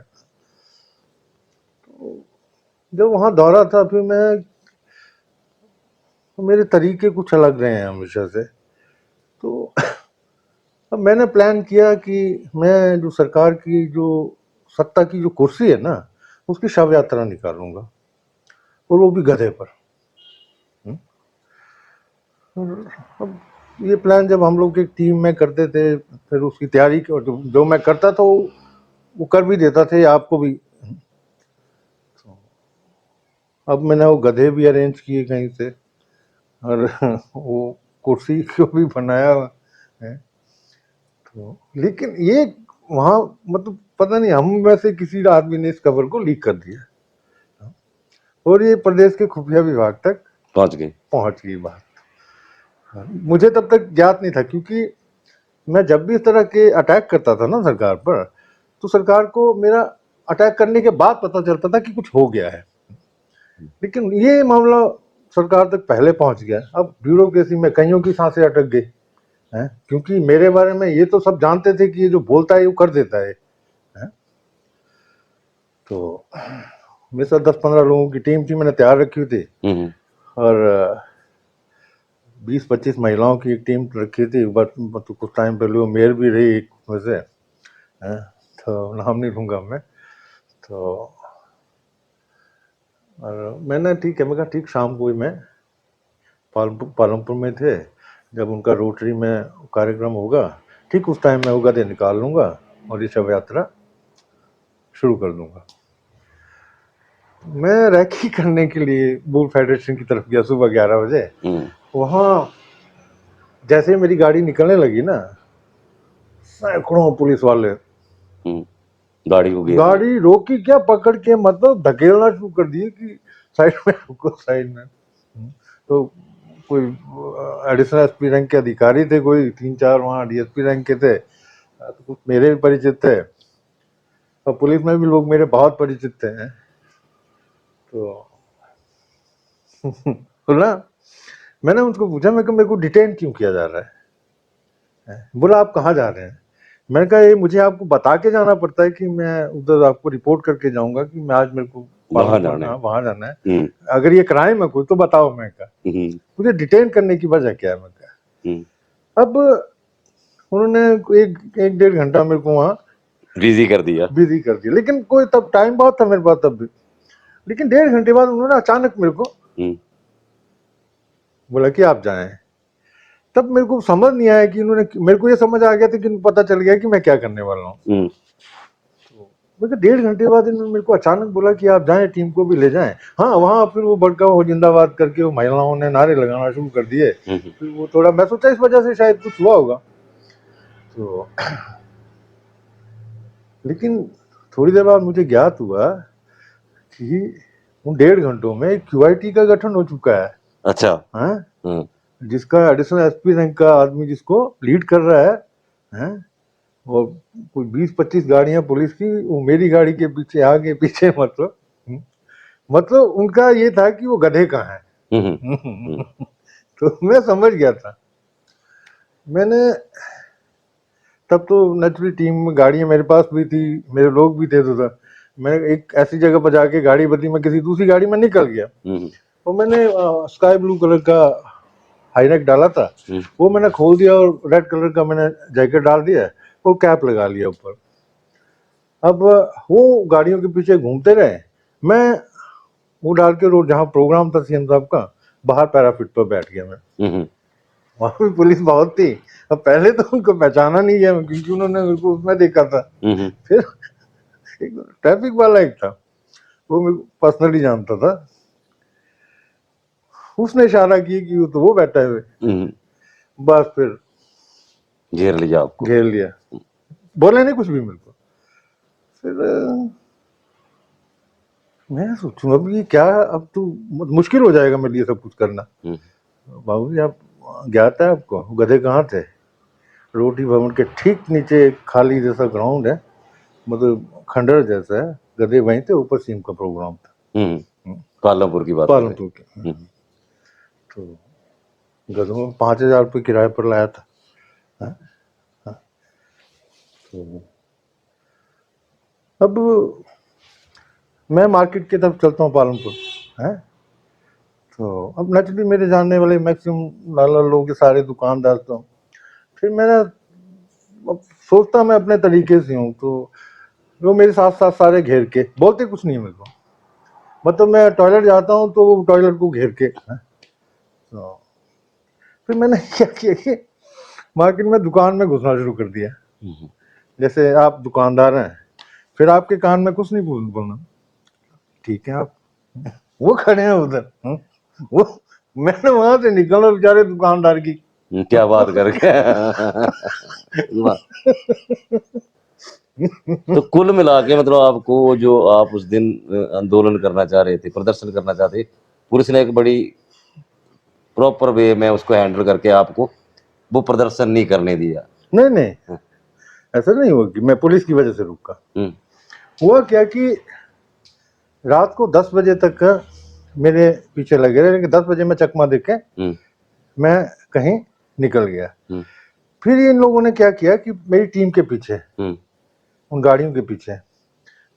जब वहां दौरा था फिर मैं, मेरे तरीके कुछ अलग रहे हैं हमेशा से। तो अब मैंने प्लान किया कि मैं जो सरकार की जो सत्ता की जो कुर्सी है ना, उसकी शव यात्रा निकालूंगा, और वो भी गधे पर। हम्म? और अब ये प्लान जब हम लोग एक टीम में करते थे, फिर उसकी तैयारी जो मैं करता था वो कर भी देता थे आपको भी। अब मैंने वो गधे भी अरेंज किए कहीं से, और वो कुर्सी को भी बनाया है। तो लेकिन ये वहाँ मतलब पता नहीं हम में से किसी आदमी ने इस खबर को लीक कर दिया, और ये प्रदेश के खुफिया विभाग तक पहुंच गए। पहुंच गई बात। मुझे तब तक ज्ञात नहीं था, क्योंकि मैं जब भी इस तरह के अटैक करता था ना सरकार पर, तो सरकार को मेरा अटैक करने के बाद पता चलता था कि कुछ हो गया है। लेकिन ये मामला सरकार तक पहले पहुंच गया। अब ब्यूरोक्रेसी में कईयों की सांसें अटक गई हैं, क्योंकि मेरे बारे में ये तो सब जानते थे कि ये जो बोलता है वो कर देता है, हैं? तो मेरे साथ 10-15 लोगों की टीम थी, मैंने तैयार रखी हुई थी, हम्म, और 20-25 महिलाओं की एक टीम रखी थी। बट तो कुछ टाइम पहले वो मेयर भी रही एक में से, हैं? तो नाम नहीं लूंगा मैं। तो और मैंने ठीक है, मैं कहा ठीक, शाम को ही मैं पालमपुर में थे, जब उनका रोटरी में कार्यक्रम होगा, ठीक उस टाइम मैं वो गधे निकाल लूंगा और ये शव यात्रा शुरू कर दूंगा। मैं रैकी करने के लिए बुल फेडरेशन की तरफ गया सुबह 11 बजे। हम्म, वहाँ जैसे ही मेरी गाड़ी निकलने लगी ना, सैकड़ों पुलिस वाले हम्म, गाड़ी को घेर लिया। गाड़ी रोकी क्या, पकड़ के मतलब धकेलना शुरू कर दिए कि साइड में रुको, साइड में। तो कोई एडिशनल एसपी रैंक के अधिकारी थे, कोई 3-4 वहाँ डीएसपी रैंक के थे, तो कुछ मेरे भी परिचित थे, और पुलिस में भी लोग मेरे बहुत परिचित थे, हैं? तो बोला, मैंने उनको पूछा, मैं मेरे को डिटेन क्यों किया जा रहा है? बोला आप कहाँ जा रहे हैं? मैंने कहा ये मुझे आपको बता के जाना पड़ता है कि मैं उधर आपको रिपोर्ट करके जाऊंगा कि मैं आज मेरे को वहां जाना है। वहां जाना है। हम्म, अगर ये क्राइम है कोई तो बताओ। मैं कहा हम्म, मुझे डिटेन करने की वजह क्या है? मैं कहा हम्म, अब उन्होंने एक 1-1.5 घंटा मेरे को वहाँ बिजी कर दिया। बिजी कर दिया, लेकिन कोई तब टाइम बहुत था मेरे पास तब भी। लेकिन 1.5 घंटे बाद उन्होंने अचानक मेरे को हम्म, बोला कि आप जाएं। तब मेरे को समझ नहीं आया कि उन्होंने, मेरे को ये समझ आ गया था कि उनको पता चल गया कि मैं क्या करने वाला हूँ। हम्म, मुझे 1.5 घंटे बाद इन्होंने मेरे को अचानक बोला कि आप जाएं, टीम को भी ले जाएं। हाँ, वहां फिर वो बड़का हो जिंदाबाद करके वो महिलाओं ने नारे लगाना शुरू कर दिए। फिर वो थोड़ा, मैं सोचा इस वजह से शायद कुछ हुआ होगा। तो लेकिन थोड़ी देर बाद मुझे ज्ञात हुआ कि उन 1.5 घंटों में क्यूआईटी का गठन हो चुका है। अच्छा। हाँ? हम्म, जिसका एडिशनल एसपी रैंक का आदमी जिसको लीड कर रहा है, हैं? और कोई 20-25 गाड़ियां पुलिस की, वो मेरी गाड़ी के पीछे, आगे पीछे, मतलब उनका ये था कि वो गधे कहाँ हम्म, हैं। तो मैं समझ गया था। मैंने तब तो नेचुरली टीम में गाड़ियां मेरे पास भी थी, मेरे लोग भी थे, तो मैं एक ऐसी जगह पर जाके गाड़ी बदली, मैं किसी दूसरी गाड़ी में निकल गया। हम्म, और मैंने स्काई ब्लू कलर का हाईनेक डाला था, हम्म, वो मैंने खोल दिया, और रेड कलर का मैंने जैकेट डाल दिया और कैप लगा लिया ऊपर। अब वो गाड़ियों के पीछे घूमते रहे, मैं वो डाल के रोड जहाँ प्रोग्राम था सीएम साहब का, बाहर पैराफिट पर बैठ गया मैं। हम्म, वहां भी पुलिस बहुत थी। अब पहले तो उनको पहचाना नहीं गया क्योंकि उन्होंने मेरे को उसमें देखा था। हम्म, फिर एक ट्रैफिक वाला एक था, वो मेरे को पर्सनली जानता था, उसने इशारा किया कि वो तो वो बैठा है। हम्म, बस फिर घेर लिया आपको। घेर लिया, बोले नहीं कुछ भी मेरे को। फिर मैं सोचूं अब ये क्या, अब तो मुश्किल हो जाएगा मेरे लिए सब कुछ करना। हम्म, बाबू जी आप, ज्ञात है आपको गधे कहाँ थे? रोटी भवन के ठीक नीचे एक खाली जैसा ग्राउंड है, मतलब खंडर जैसा है, गधे वहीं थे, ऊपर सीम का प्रोग्राम था। पालमपुर की बात कर रहे पालनपुर के। हैं। तो गधों में 5,000 रुपये किराए पर लाया था। हाँ? हाँ। तो अब मैं मार्केट की तरफ चलता हूँ पालनपुर है। तो अब नेचुरली मेरे जानने वाले मैक्सिमम लाला लोग के सारे दुकानदार। तो फिर मैंने अब सोचता मैं अपने तरीके से हूँ, तो वो मेरे साथ साथ सारे घेर के बोलते कुछ नहीं मेरे को, मतलब मैं टॉयलेट जाता हूँ तो वो टॉयलेट को घेर के है? तो फिर मैंने क्या किया कि मार्केट में दुकान में घुसना शुरू कर दिया। जैसे आप दुकानदार हैं, फिर आपके कान में कुछ नहीं बोलना, ठीक है आप, वो खड़े हैं उधर। वो मैंने वहां से निकलना बेचारे दुकानदार की क्या बात करके तो कुल मिला के मतलब आपको जो आप उस दिन आंदोलन करना चाह रहे थे, प्रदर्शन करना चाहते, पुलिस ने एक बड़ी प्रॉपर वे में उसको हैंडल करके आपको वो प्रदर्शन नहीं करने दिया। नहीं नहीं, ऐसा नहीं हुआ कि मैं पुलिस की वजह से रुका। हुआ क्या कि रात को 10 बजे तक मेरे पीछे लगे रहे, लेकिन 10 बजे मैं चकमा देके मैं कहीं निकल गया। फिर इन लोगों ने क्या किया कि मेरी टीम के पीछे, उन गाड़ियों के पीछे,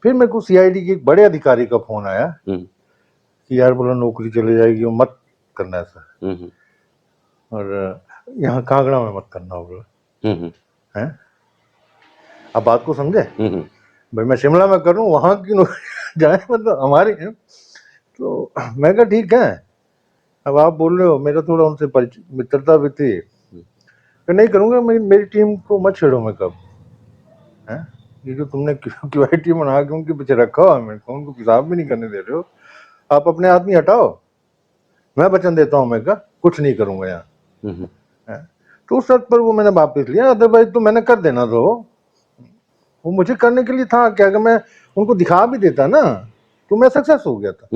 फिर मेरे को सीआईडी के एक बड़े अधिकारी का फोन आया कि यार बोला नौकरी चले जाएगी, वो मत करना ऐसा, और यहाँ कांगड़ा में मत करना बोला है। अब बात को समझे भाई, मैं शिमला में करूँ, वहां की नौकरी जाए, मतलब हमारी है। तो मैं कहा ठीक है, अब आप बोल रहे हो, मेरा थोड़ा उनसे मित्रता भी थी, तो नहीं करूंगा। मेरी टीम को मत छेड़ो। मैं कब है ये जो तुमने क्यूआईटी बना के उनके पीछे रखा हुआ है, मेरे को उनको पेशाब भी नहीं करने दे रहे हो, आप अपने आदमी हटाओ, मैं वचन देता हूँ मैं कहा कुछ नहीं करूंगा यहाँ। तो उस शर्त पर वो मैंने वापिस लिया, अदरवाइज तो मैंने कर देना। तो वो मुझे करने के लिए था क्या, अगर मैं उनको दिखा भी देता ना तो मैं सक्सेस हो गया था।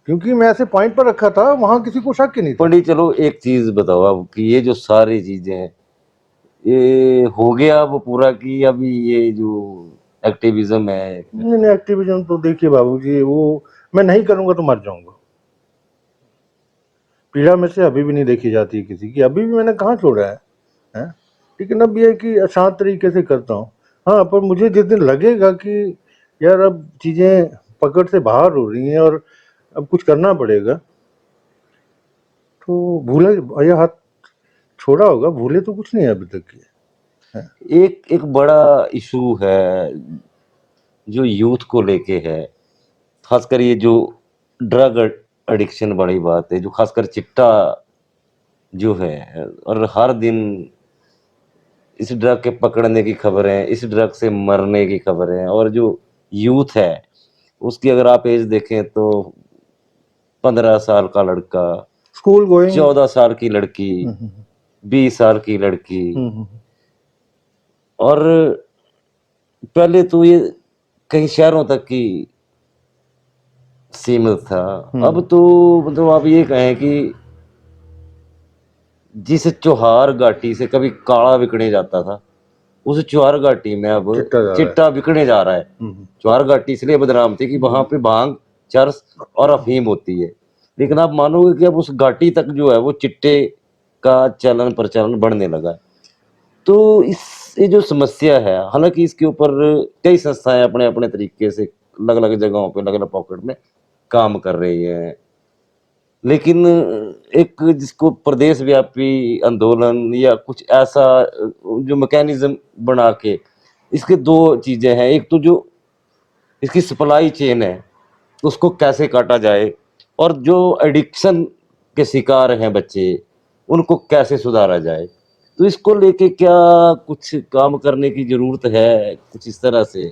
क्योंकि मैं ऐसे पॉइंट पर रखा था, वहां किसी को शक ही नहीं था। पंडित चलो एक चीज बताओ अब कि ये जो सारी चीजें हैं, ये हो गया वो पूरा की अभी ये जो एक्टिविज्म है? नहीं, एक्टिविज्म तो देखिए बाबूजी, वो मैं नहीं करूंगा तो मर जाऊंगा। पीड़ा में से अभी भी नहीं देखी जाती किसी की, अभी भी मैंने कहाँ छोड़ा है? लेकिन अब ये है कि अशांत तरीके से करता हूँ। हाँ, पर मुझे जिस दिन लगेगा कि यार अब चीजें पकड़ से बाहर हो रही हैं और अब कुछ करना पड़ेगा, तो भूले या हाथ छोड़ा होगा, भूले तो कुछ नहीं है अभी तक की। एक बड़ा इशू है जो यूथ को लेके है, खासकर ये जो ड्रग एडिक्शन बड़ी बात है, जो खासकर चिट्टा जो है, और हर दिन इस ड्रग के पकड़ने की खबरें, इस ड्रग से मरने की खबरें, और जो यूथ है उसकी अगर आप एज देखें तो 15 साल का लड़का, स्कूल गोइंग, 14 साल की लड़की, 20 साल की लड़की, और पहले तो ये कई शहरों तक की सीमित था। अब तो मतलब आप ये कहें कि जिस चौहार घाटी से कभी काला बिकने जाता था, उस चौहार घाटी में अब चिट्टा बिकने जा रहा है। चौहार घाटी इसलिए बदनाम थी कि वहां पे भांग, चरस और अफीम होती है, लेकिन आप मानोगे कि अब उस घाटी तक जो है वो चिट्टे का चलन प्रचलन बढ़ने लगा है। तो इस ये जो समस्या है, हालांकि इसके ऊपर कई संस्थाएं अपने अपने तरीके से अलग अलग जगहों पे अलग अलग पॉकेट में काम कर रही है, लेकिन एक जिसको प्रदेश व्यापी आंदोलन या कुछ ऐसा जो मैकेनिज्म बना के, इसके दो चीजें हैं, एक तो जो इसकी सप्लाई चेन है उसको कैसे काटा जाए, और जो एडिक्शन के शिकार हैं बच्चे उनको कैसे सुधारा जाए। तो इसको लेके क्या कुछ काम करने की जरूरत है, कुछ इस तरह से?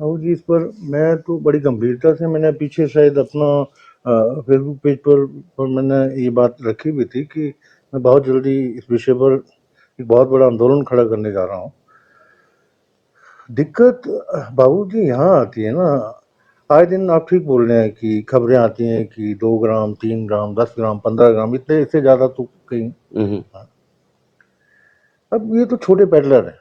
और जी, इस पर मैं तो बड़ी गंभीरता से, मैंने पीछे शायद अपना फेसबुक पेज पर मैंने ये बात रखी हुई थी कि मैं बहुत जल्दी इस विषय पर एक बहुत बड़ा आंदोलन खड़ा करने जा रहा हूँ। दिक्कत बाबूजी यहाँ आती है ना, आए दिन आप ठीक बोल रहे हैं कि खबरें आती हैं कि 2 ग्राम, 3 ग्राम, 10 ग्राम, 15 ग्राम, इतने इससे ज़्यादा तो कहीं। अब ये तो छोटे पेडलर हैं,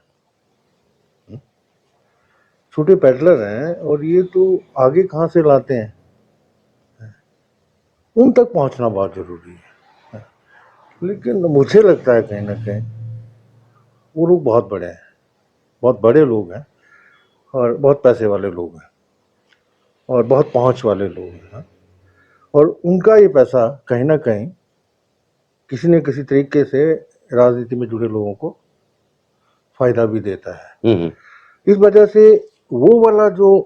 छोटे पेडलर हैं और ये तो आगे कहाँ से लाते हैं, उन तक पहुंचना बहुत जरूरी है। लेकिन मुझे लगता है कहीं ना कहीं वो लोग बहुत बड़े हैं, बहुत बड़े लोग हैं और बहुत पैसे वाले लोग हैं और बहुत पहुंच वाले लोग हैं, और उनका ये पैसा कहीं ना कहीं किसी न किसी तरीके से राजनीति में जुड़े लोगों को फायदा भी देता है। इस वजह से वो वाला जो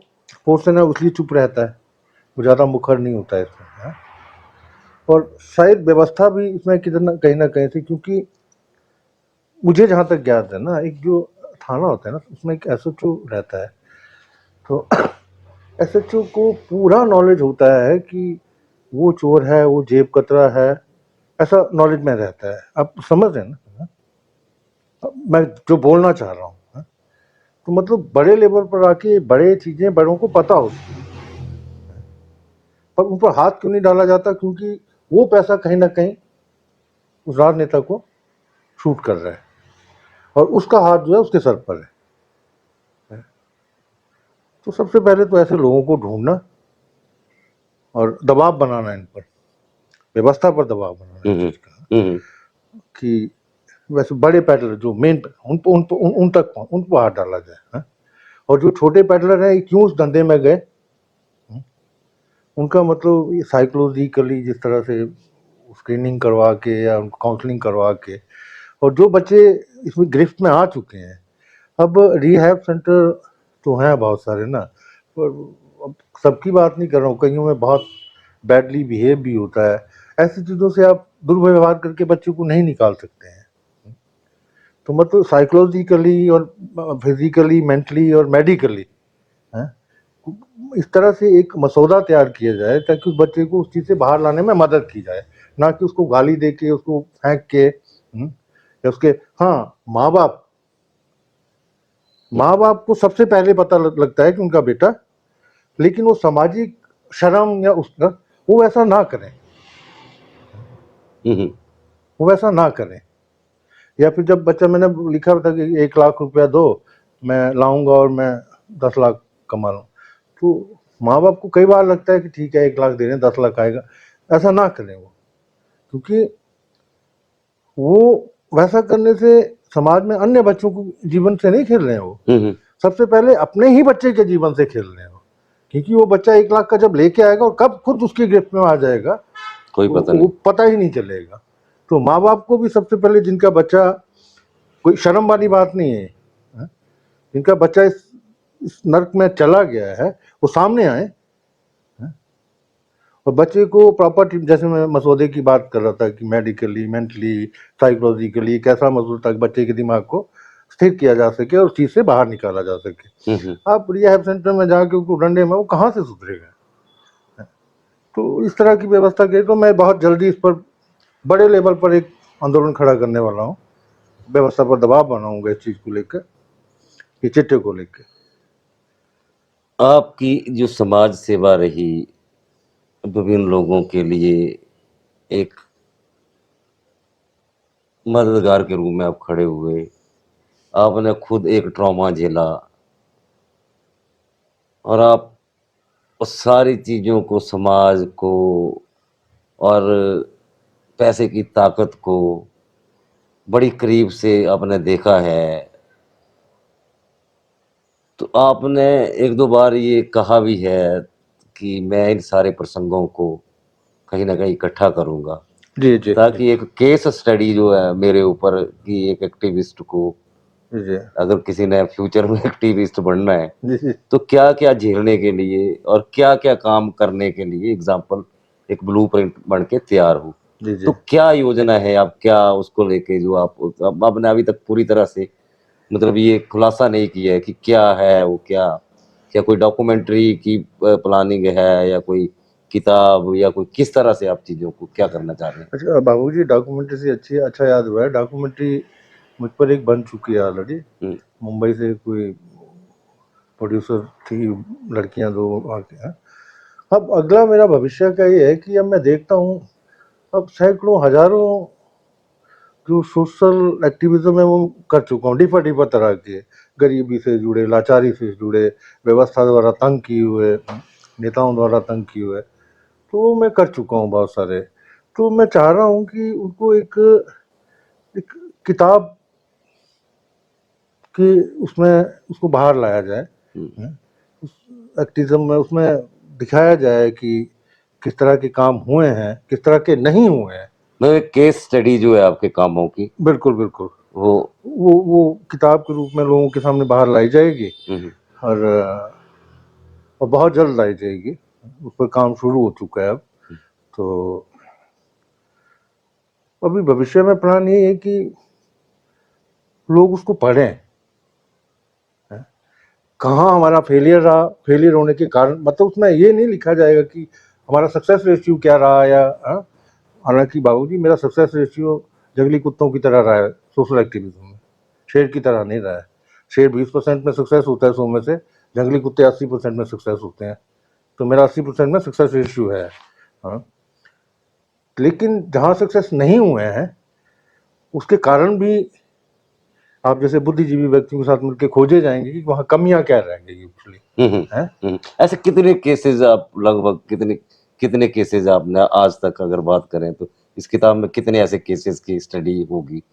पोर्शन है उसलिए चुप रहता है, वो ज़्यादा मुखर नहीं होता है इसमें, हाँ? और शायद व्यवस्था भी इसमें कितना कहीं ना कहीं से, क्योंकि मुझे जहाँ तक ज्ञात है ना, एक जो थाना होता है ना उसमें एक एसएचओ रहता है, तो एसएचओ को पूरा नॉलेज होता है कि वो चोर है, वो जेब कतरा है, ऐसा नॉलेज में रहता है। आप समझ रहे हैं ना मैं जो बोलना चाह रहा हूँ, हाँ? तो मतलब बड़े लेवल पर आके बड़े चीजें बड़ों को पता होती है, पर उन पर हाथ क्यों नहीं डाला जाता, क्योंकि वो पैसा कहीं ना कहीं उस राजनेता को शूट कर रहा है और उसका हाथ जो है उसके सर पर है। तो सबसे पहले तो ऐसे लोगों को ढूंढना और दबाव बनाना, इन पर व्यवस्था पर दबाव बनाना इस चीज का, कि वैसे बड़े पैडलर जो मेन उन तक उन पर हाथ डाला जाए, हाँ? और जो छोटे पैडलर हैं क्यों उस धंधे में गए, उनका मतलब ये साइकोलॉजिकली जिस तरह से स्क्रीनिंग करवा के या उनको काउंसलिंग करवा के, और जो बच्चे इसमें गिरफ्त में आ चुके हैं, अब रिहैब सेंटर तो हैं बहुत सारे ना, पर अब सबकी बात नहीं कर रहा हूँ, कईयों में बहुत बैडली बिहेव भी होता है। ऐसी चीज़ों से आप दुर्व्यवहार करके बच्चों को नहीं निकाल सकते हैं। तो मतलब साइकोलॉजिकली और फिजिकली, मेंटली और मेडिकली, इस तरह से एक मसौदा तैयार किया जाए ताकि उस बच्चे को उस चीज़ से बाहर लाने में मदद की जाए, ना कि उसको गाली दे के, उसको फेंक के, या उसके, हाँ, माँ बाप को सबसे पहले पता लगता है कि उनका बेटा, लेकिन वो सामाजिक शर्म या उसका वो वैसा ना करें, वो वैसा ना करें। या फिर जब बच्चा, मैंने लिखा था कि 1 लाख रुपया दो, मैं लाऊंगा और मैं 10 लाख कमा लूँ, तो माँ बाप को कई बार लगता है कि ठीक है 1 लाख दे रहे हैं 10 लाख आएगा, ऐसा ना करें वो, क्योंकि वो वैसा करने से समाज में अन्य बच्चों को जीवन से नहीं खेल रहे हैं वो, सबसे पहले अपने ही बच्चे के जीवन से खेल रहे हैं वो, क्योंकि वो बच्चा 1 लाख का जब लेके आएगा और कब खुद उसकी गिरफ्त में आ जाएगा कोई पता वो नहीं। पता ही नहीं चलेगा। तो माँ बाप को भी सबसे पहले, जिनका बच्चा, कोई शर्म वाली बात नहीं है, जिनका बच्चा इस नर्क में चला गया है, वो सामने आए और बच्चे को प्रॉपर, जैसे मैं मसौदे की बात कर रहा था कि मेडिकली, मेंटली, साइकोलॉजिकली एक ऐसा मसौदा ताकि बच्चे के दिमाग को स्थिर किया जा सके और उस चीज से बाहर निकाला जा सके। आप रिहैब सेंटर में जाके उसको डंडे में, वो कहाँ से सुधरेगा। तो इस तरह की व्यवस्था की, तो मैं बहुत जल्दी इस पर बड़े लेवल पर एक आंदोलन खड़ा करने वाला हूँ, व्यवस्था पर दबाव बनाऊंगा इस चीज को लेकर, ये चिट्ठे को लेकर। आपकी जो समाज सेवा रही, विभिन्न लोगों के लिए एक मददगार के रूप में आप खड़े हुए, आपने खुद एक ट्रॉमा झेला और आप उस सारी चीज़ों को, समाज को और पैसे की ताकत को बड़ी करीब से आपने देखा है। तो आपने एक दो बार ये कहा भी है कि मैं इन सारे प्रसंगों को कहीं ना कहीं इकट्ठा करूंगा, जी जी ताकि एक केस स्टडी जो है मेरे ऊपर कि एक एक्टिविस्ट को, जी अगर किसी ने फ्यूचर में एक्टिविस्ट बनना है जी जी तो क्या क्या झेलने के लिए और क्या क्या काम करने के लिए एग्जाम्पल एक ब्लूप्रिंट बन के तैयार हो। जी जी तो क्या योजना है आप, क्या उसको लेके जो आपने अभी तक पूरी तरह से मतलब ये खुलासा नहीं किया है कि क्या है वो, क्या क्या कोई डॉक्यूमेंट्री की प्लानिंग है या कोई किताब या कोई, किस तरह से आप चीजों को क्या करना चाह रहे हैं। अच्छा बाबूजी, डॉक्यूमेंट्री से अच्छी है, अच्छा याद हुआ है, डॉक्यूमेंट्री मुझ पर एक बन चुकी है ऑलरेडी। मुंबई से कोई प्रोड्यूसर थी, लड़कियां दो आके हैं। अब अगला मेरा भविष्य का ये है कि अब मैं देखता हूँ, अब सैकड़ों हजारों जो सोशल एक्टिविज्म है वो कर चुका हूँ, डिफर डिफर तरह के, गरीबी से जुड़े, लाचारी से जुड़े, व्यवस्था द्वारा तंग किए हुए, नेताओं द्वारा तंग किए हुए, तो मैं कर चुका हूँ बहुत सारे। तो मैं चाह रहा हूँ कि उनको एक एक किताब कि उसमें उसको बाहर लाया जाए, उस एक्टिज्म में उसमें दिखाया जाए कि किस तरह के काम हुए हैं, किस तरह के नहीं हुए हैं। मतलब एक केस स्टडी जो है आपके कामों की, बिल्कुल बिल्कुल, वो वो किताब के रूप में लोगों के सामने बाहर लाई जाएगी, और और बहुत जल्द लाई जाएगी। उस पर काम शुरू हो चुका है अब। तो अभी भविष्य में प्लान ये है कि लोग उसको पढ़ें, कहाँ हमारा फेलियर रहा, फेलियर होने के कारण, मतलब उसमें ये नहीं लिखा जाएगा कि हमारा सक्सेस रेशियो क्या रहा, या हालांकि बाबूजी मेरा सक्सेस रेशियो जंगली कुत्तों की तरह रहा है सोशल एक्टिविज्म में, शेर की तरह नहीं रहा है। शेर 20% में सक्सेस होता है 100 में से, जंगली कुत्ते 80% में सक्सेस होते हैं। तो मेरा 80% में सक्सेस रेशियो है। हाँ, लेकिन जहाँ सक्सेस नहीं हुए हैं उसके कारण भी आप जैसे बुद्धिजीवी व्यक्तियों के साथ मिलकर खोजे जाएंगे कि वहाँ कमियां क्या रह गई एक्चुअली हैं। ऐसे कितने केसेस आप लगभग कितने कितने केसेस आपने आज तक अगर बात करें तो इस किताब में कितने ऐसे केसेस की स्टडी होगी?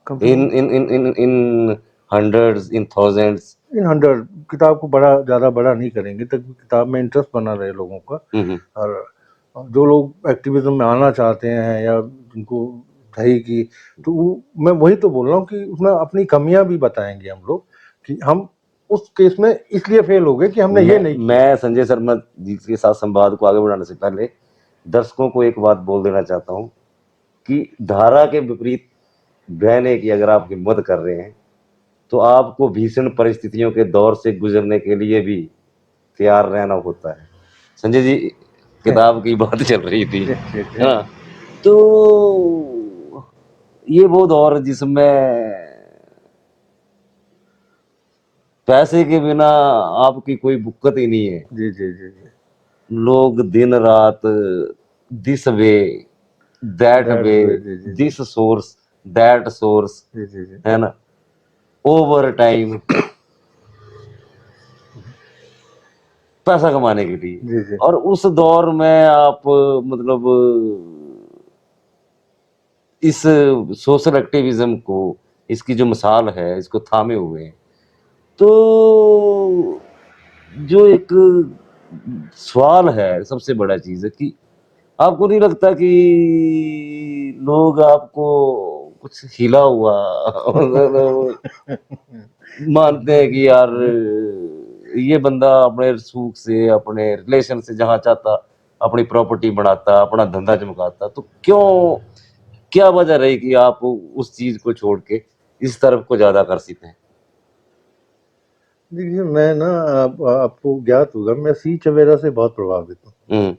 कम से इन कम इन इन इन इन हंड्रेड्स, इन थाउजेंड्स? इन 100 किताब को ज़्यादा बड़ा नहीं करेंगे ताकि किताब में इंटरेस्ट बना रहे लोगों का। और जो लोग एक्टिविज्म में आना चाहते हैं या जिनको है कि, तो मैं वही तो बोल रहा हूँ कि उसमें अपनी कमियां भी बताएंगे हम लोग कि हम उस केस में इसलिए फेल हो गए कि हमने ये नहीं किया। मैं संजय शर्मा जी के साथ संवाद को आगे बढ़ाने से पहले दर्शकों को एक बात बोल देना चाहता हूँ कि धारा के विपरीत बहने की अगर आप हिम्मत कर रहे हैं तो आपको भीषण परिस्थितियों के दौर से गुजरने के लिए भी तैयार रहना होता है। संजय जी, किताब की बात चल रही थी, है ना? तो ये वो दौर जिसमें पैसे के बिना आपकी कोई बुक्कत ही नहीं है। जी जी जी जी। लोग दिन रात this way that way, this source that source, है ना, ओवर टाइम, पैसा कमाने के लिए। जी जी। और उस दौर में आप मतलब इस सोशल एक्टिविज्म को, इसकी जो मिसाल है, इसको थामे हुए हैं। तो जो एक सवाल है, सबसे बड़ा चीज है कि आपको नहीं लगता कि लोग आपको कुछ हिला हुआ मतलब मानते हैं कि यार ये बंदा अपने सूख से, अपने रिलेशन से जहां चाहता अपनी प्रॉपर्टी बढ़ाता, अपना धंधा चमकाता, तो क्यों, क्या वजह रही कि आप उस चीज को छोड़ के इस तरफ को ज्यादा आकर्षित हैं? देखिए मैं ना, आपको ज्ञात होगा मैं सी चवेरा से बहुत प्रभावित हूँ।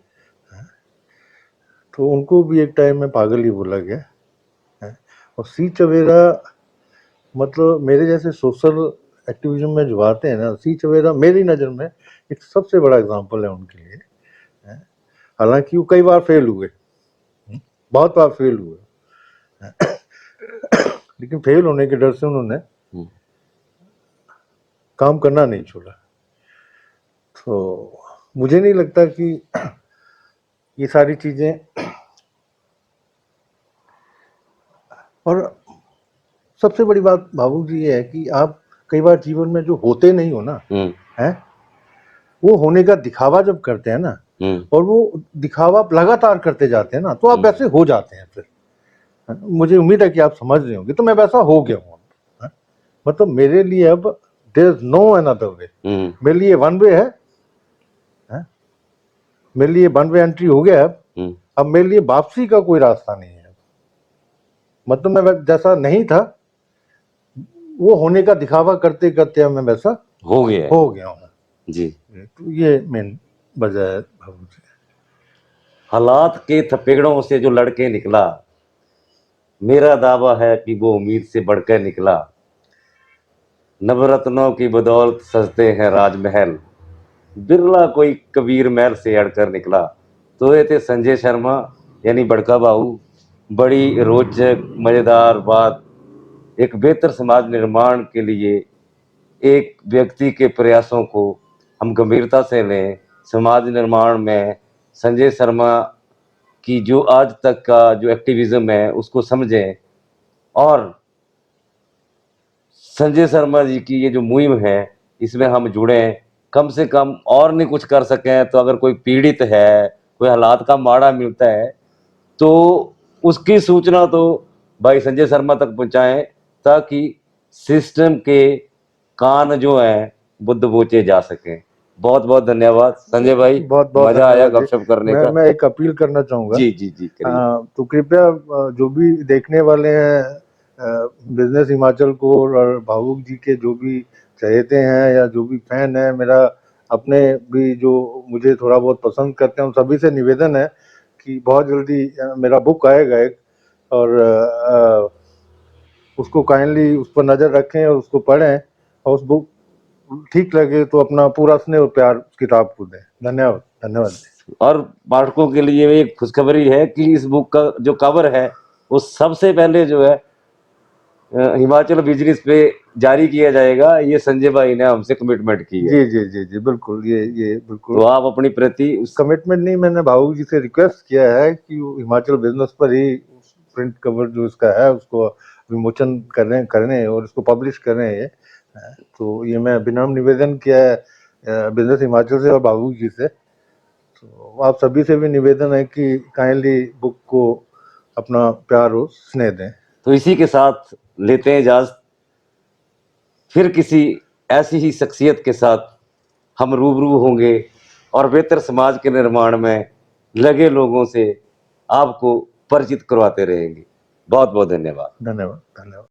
तो उनको भी एक टाइम में पागल ही बोला गया है। और सी चवेरा मतलब मेरे जैसे सोशल एक्टिविज्म में जो आते हैं ना, सी चवेरा मेरी नज़र में एक सबसे बड़ा एग्जांपल है उनके लिए। हालांकि वो कई बार फेल हुए, बहुत बार फेल हुए, लेकिन फेल होने के डर से उन्होंने काम करना नहीं छोड़ा। तो मुझे नहीं लगता कि ये सारी चीजें, और सबसे बड़ी बात भावुक जी ये है कि आप कई बार जीवन में जो होते नहीं हो ना, है वो होने का दिखावा जब करते हैं ना, और वो दिखावा लगातार करते जाते हैं ना, तो आप वैसे हो जाते हैं फिर। मुझे उम्मीद है कि आप समझ रहे होंगे। तो मैं वैसा हो गया हूँ, मतलब मेरे लिए अब there is no another way. मेरे लिए वन वे है, मेरे लिए वन वे एंट्री हो गया अब मेरे लिए वापसी का कोई रास्ता नहीं है। मतलब मैं जैसा नहीं था वो होने का दिखावा करते करते मैं वैसा हो गया हूँ जी। तो ये मेन वजह है। हालात के थपेड़ों से जो लड़के निकला, मेरा दावा है कि वो उम्मीद से बढ़कर निकला। नवरत्नों की बदौलत सजते हैं राजमहल, बिरला कोई कबीर महल से अड़कर निकला। तो ये थे संजय शर्मा यानी बड़का बाबू। बड़ी रोचक मजेदार बात एक बेहतर समाज निर्माण के लिए एक व्यक्ति के प्रयासों को हम गंभीरता से लें। समाज निर्माण में संजय शर्मा की जो आज तक का जो एक्टिविज्म है उसको समझें, और संजय शर्मा जी की ये जो मुहिम है इसमें हम जुड़ें। कम से कम और नहीं कुछ कर सकें तो अगर कोई पीड़ित है, कोई हालात का माड़ा मिलता है, तो उसकी सूचना तो भाई संजय शर्मा तक पहुंचाएं, ताकि सिस्टम के कान जो हैं वो दबोचे जा सकें। बहुत बहुत धन्यवाद संजय भाई, बहुत बहुत मजा आया धन्यवाद जी। गपशप करने का। मैं एक अपील करना चाहूँगा। जी जी जी, करिए। तो कृपया जो भी देखने वाले हैं बिजनेस हिमाचल को, और भावुक जी के जो भी चहेते हैं या जो भी फैन है, मेरा अपने भी जो मुझे थोड़ा बहुत पसंद करते हैं, उन सभी से निवेदन है कि बहुत जल्दी मेरा बुक आएगा एक, और उसको काइंडली उस पर नज़र रखें और उसको पढ़ें, और उस बुक ठीक लगे तो अपना पूरा स्नेह और प्यार उस किताब को दें। धन्यवाद, धन्यवाद। और पाठकों के लिए एक खुशखबरी है कि इस बुक का जो कवर है वो सबसे पहले जो है हिमाचल बिजनेस पे जारी किया जाएगा। ये संजय भाई ने हमसे कमिटमेंट की है। जी जी जी जी, बिल्कुल, ये बिल्कुल तो आप अपनी प्रति उस कमिटमेंट नहीं, मैंने भावुक जी से रिक्वेस्ट किया है कि वो हिमाचल बिजनेस पर ही प्रिंट कवर जो इसका है उसको विमोचन करने और इसको पब्लिश करें। ये तो ये मैं विनम्र निवेदन किया है बिजनेस हिमाचल से और भावुक जी से। तो आप सभी से भी निवेदन है कि काइंडली बुक को अपना प्यार और स्नेह दें। तो इसी के साथ लेते हैं इजाजत। फिर किसी ऐसी ही शख्सियत के साथ हम रूबरू होंगे और बेहतर समाज के निर्माण में लगे लोगों से आपको परिचित करवाते रहेंगे। बहुत बहुत धन्यवाद। धन्यवाद, धन्यवाद।